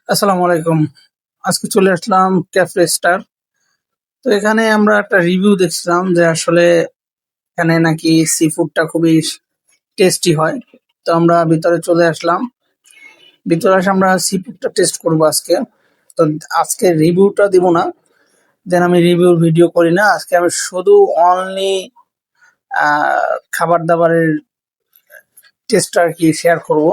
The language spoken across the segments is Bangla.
আসসালামু আলাইকুম। আজকে চলে আসলাম ক্যাফে স্টার। তো এখানে আমরা একটা রিভিউ দেখছিলাম যে আসলে এখানে নাকি সি ফুডটা খুবই টেস্টি হয়। তো আমরা ভিতরে চলে আসলাম। ভিতরে এসে আমরা সি ফুডটা টেস্ট করবো আজকে। তো আজকে রিভিউটা দিব না, যেন আমি রিভিউ ভিডিও করি না। আজকে আমি শুধু অনলি খাবার দাবারের টেস্টটা আর কি শেয়ার করব,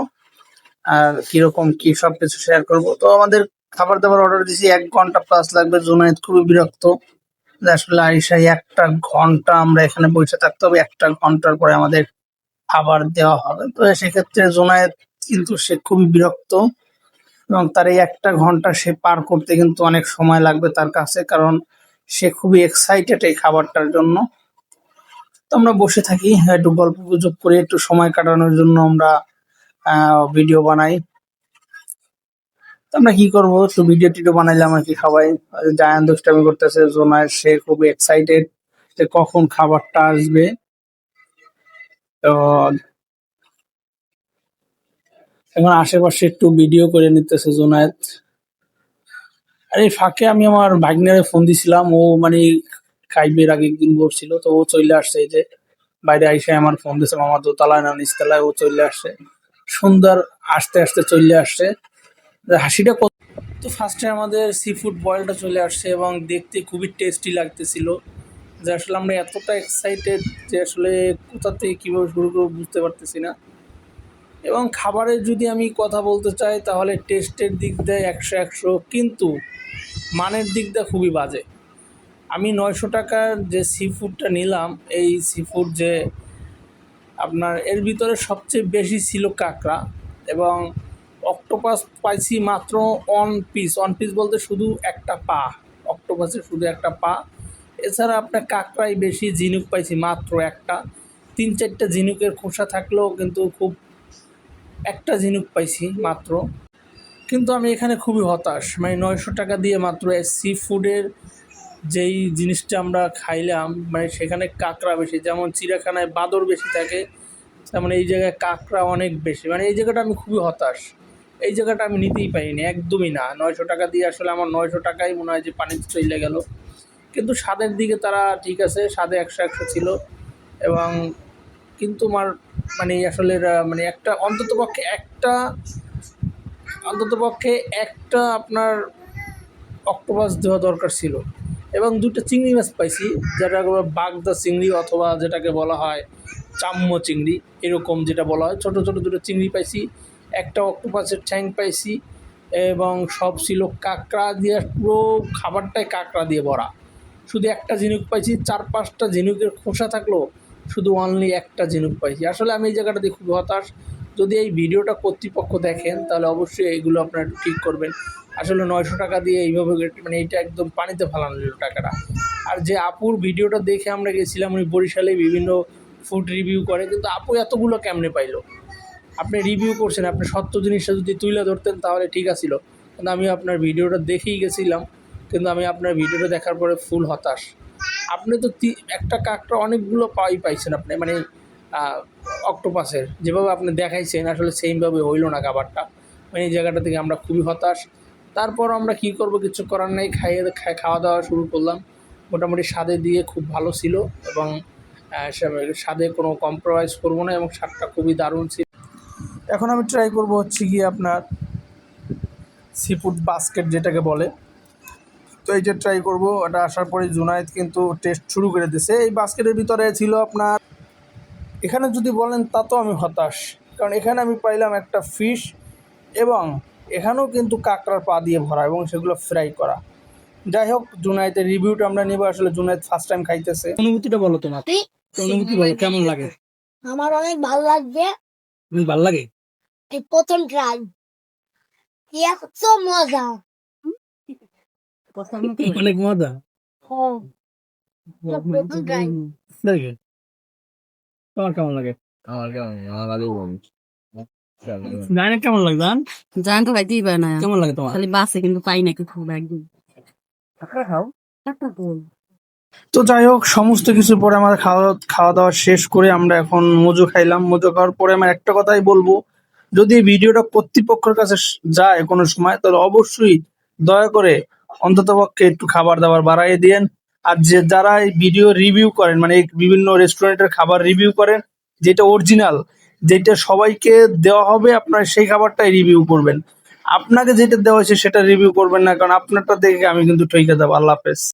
আর কিরকম কি সবকিছু শেয়ার করব। তো আমাদের খাবার দাবার অর্ডার দিয়েছি, 1 ঘন্টা প্লাস লাগবে। জুনায়েদ খুবই বিরক্ত যে আসলে আইসাই 1টা ঘন্টা আমরা এখানে বসে থাকতে হবে, 1টা ঘন্টার পরে আমাদের খাবার দেওয়া হবে। তো সেক্ষেত্রে জুনায়েদ কিন্তু সে খুবই বিরক্ত, এবং তার এই 1টা ঘন্টা সে পার করতে কিন্তু অনেক সময় লাগবে তার কাছে, কারণ সে খুবই এক্সাইটেড এই খাবারটার জন্য। তো আমরা বসে থাকি, একটু গল্প গুজব করে একটু সময় কাটানোর জন্য আমরা ভিডিও বানাই। তো আমরা কি করবো, একটু ভিডিও টিডিও বানাইলাম আর কি। সবাই জায়ান দুষ্টামি করতেছে, জোনায়েদ সে খুবই এক্সাইটেড যে কখন খাবারটা আসবে। তো এখন আশেপাশে একটু ভিডিও করে নিতেছে জোনায়েদ। আর এই ফাঁকে আমি আমার ভাগ্নের ফোন দিছিলাম, ও মানে খাইবের আগে একদিন বলছিল, তো ও চলে আসছে। এই যে বাইরে আইসে আমার ফোন দিছে, মামা দোতলায় না নিচতলায়, ও চলে আসছে সুন্দর, আস্তে আস্তে চলে আসছে। হাসিটা তো ফার্স্টে আমাদের সি ফুড বয়েলটা চলে আসছে, এবং দেখতে খুবই টেস্টি লাগতেছিল। যে আসলে আমরা এতটা এক্সাইটেড যে আসলে কোথা থেকে কীভাবে শুরু করবো বুঝতে পারতেছি না। এবং খাবারের যদি আমি কথা বলতে চাই, তাহলে টেস্টের দিক দিয়ে 100-100, কিন্তু মানের দিক দিয়ে খুবই বাজে। আমি 900 টাকার যে সি ফুডটা নিলাম, এই সি ফুড যে আপনার এর ভিতরে সবচেয়ে বেশি ছিল কাঁকড়া, এবং অক্টোপাস পাইছি মাত্র 1 পিস। 1 পিস বলতে শুধু একটা পা, অক্টোপাসের শুধু একটা পা। এছাড়া আপনার কাঁকড়াই বেশি, ঝিনুক পাইছি মাত্র একটা। 3-4টা ঝিনুকের খোসা থাকলেও কিন্তু খুব একটা ঝিনুক পাইছি মাত্র। কিন্তু আমি এখানে খুবই হতাশ, মানে 900 টাকা দিয়ে মাত্র সি ফুডের যেই জিনিসটা আমরা খাইলাম, মানে সেখানে কাঁকড়া বেশি। যেমন চিড়িয়াখানায় বাঁদর বেশি থাকে, তেমন এই জায়গায় কাঁকড়া অনেক বেশি। মানে এই জায়গাটা আমি খুবই হতাশ, এই জায়গাটা আমি নিতেই পারিনি, একদমই না। 900 টাকা দিয়ে আসলে আমার 900 টাকাই মনে হয় যে পানিতে চলে গেল। কিন্তু স্বাদের দিকে তারা ঠিক আছে, স্বাদে 100-100 ছিল। এবং কিন্তু আমার মানে আসলে মানে একটা অন্ততপক্ষে একটা আপনার অক্টোপাস দেওয়া দরকার ছিল। এবং 2টা চিংড়ি মাছ পাইছি, যেটা বাগদা চিংড়ি, অথবা যেটাকে বলা হয় চাম্ম চিংড়ি, এরকম যেটা বলা হয়। ছোটো ছোটো 2টো চিংড়ি পাইছি, একটা অক্টোপাসের ঠ্যাং পাইছি, এবং সব ছিল কাঁকড়া দিয়ে। পুরো খাবারটাই কাঁকড়া দিয়ে ভরা। শুধু একটা ঝিনুক পাইছি, 4-5টা ঝিনুকের খোসা থাকলো, শুধু অনলি একটা ঝিনুক পাইছি। আসলে আমি এই জায়গাটাতে খুব হতাশ। যদি এই ভিডিওটা কর্তৃপক্ষ দেখেন, তাহলে অবশ্যই এইগুলো আপনারা একটু ঠিক করবেন। আসলে 900 টাকা দিয়ে এইভাবে মানে এইটা একদম পানিতে ফেলানো টাকাটা। আর যে আপুর ভিডিওটা দেখে আমরা গেছিলাম, উনি বরিশালে বিভিন্ন ফুড রিভিউ করে, কিন্তু আপু এতগুলো কেমনে পাইলো? আপনি রিভিউ করছেন, আপনি সত্য জিনিসটা যদি তুলে ধরতেন তাহলে ঠিক আছিল। কিন্তু আমি আপনার ভিডিওটা দেখেই গেছিলাম, কিন্তু আমি আপনার ভিডিওটা দেখার পরে ফুল হতাশ। আপনি তো একটা কাঁকড়া অনেকগুলো পাইছেন আপনি, মানে অক্টোপাসের যেভাবে আপনি দেখাইছেন, আসলে সেইভাবে হইল না খাবারটা। মানে এই জায়গাটা থেকে আমরা খুবই হতাশ। তারপর আমরা কি করব, কিছু করার নাই, খাওয়া দাওয়া শুরু করলাম। মোটামুটি স্বাদের দিয়ে খুব ভালো ছিল, এবং স্বাদে কোনো কম্প্রোমাইজ করবো না, এবং স্বাদটা খুবই দারুণ ছিল। এখন আমি ট্রাই করব হচ্ছে গিয়ে আপনার সি ফুড বাস্কেট যেটাকে বলে। তো এইটা ট্রাই করব। এটা আসার পরে জুনায়েদ কিন্তু টেস্ট শুরু করে দিয়েছে। এই বাস্কেটের ভিতরে ছিল আপনার, এখানে যদি বলেন তা তো আমি হতাশ, কারণ এখানে আমি পাইলাম একটা ফিশ, এবং এখানেও কিন্তু কাঁকড়ার পা দিয়ে ভরা, এবং সেগুলো ফ্রাই করা। যাই হোক, জুনায়েদের রিভিউটা আমরা নিব। আসলে জুনায়েদ ফার্স্ট টাইম খাইতেছে। অনুভূতিটা বলো তোমার, অনুভূতি বলো, কেমন লাগে? আমার অনেক ভালো লাগছে। ভালো লাগে, এই প্রথম ট্রাই, এত মজা। অনেক মজা। হ্যাঁ, প্রথম ট্রাই। দেখে তোমার কেমন লাগে? জানি কেমন লাগে, জান জান তো খাইতেই পারে না, কেমন লাগে তোমার? খালি বাসে, কিন্তু পাই না কিছু একদম। খাও। তো যাই হোক, সমস্ত কিছুর পরে আমার খাওয়া দাওয়া শেষ করে আমরা এখন মজু খাইলাম। মজু খাওয়ার পরে আমার একটা কথাই বলবো, যদি এই ভিডিওটা কর্তৃপক্ষের কাছে যায় কোনো সময়, তাহলে অবশ্যই দয়া করে অন্ততপক্ষে একটু খাবার দাবার বাড়াইয়ে দিয়েন। আর যারা এই ভিডিও রিভিউ করেন, মানে এই বিভিন্ন রেস্টুরেন্টের খাবার রিভিউ করেন, যেটা অরিজিনাল, যেটা সবাইকে দেওয়া হবে, আপনার সেই খাবারটাই রিভিউ করবেন। আপনাকে যেটা দেওয়া হয়েছে সেটা রিভিউ করবেন না, কারণ আপনারটা দেখে আমি কিন্তু ঠকে যাবো। আল্লাহ হাফেজ।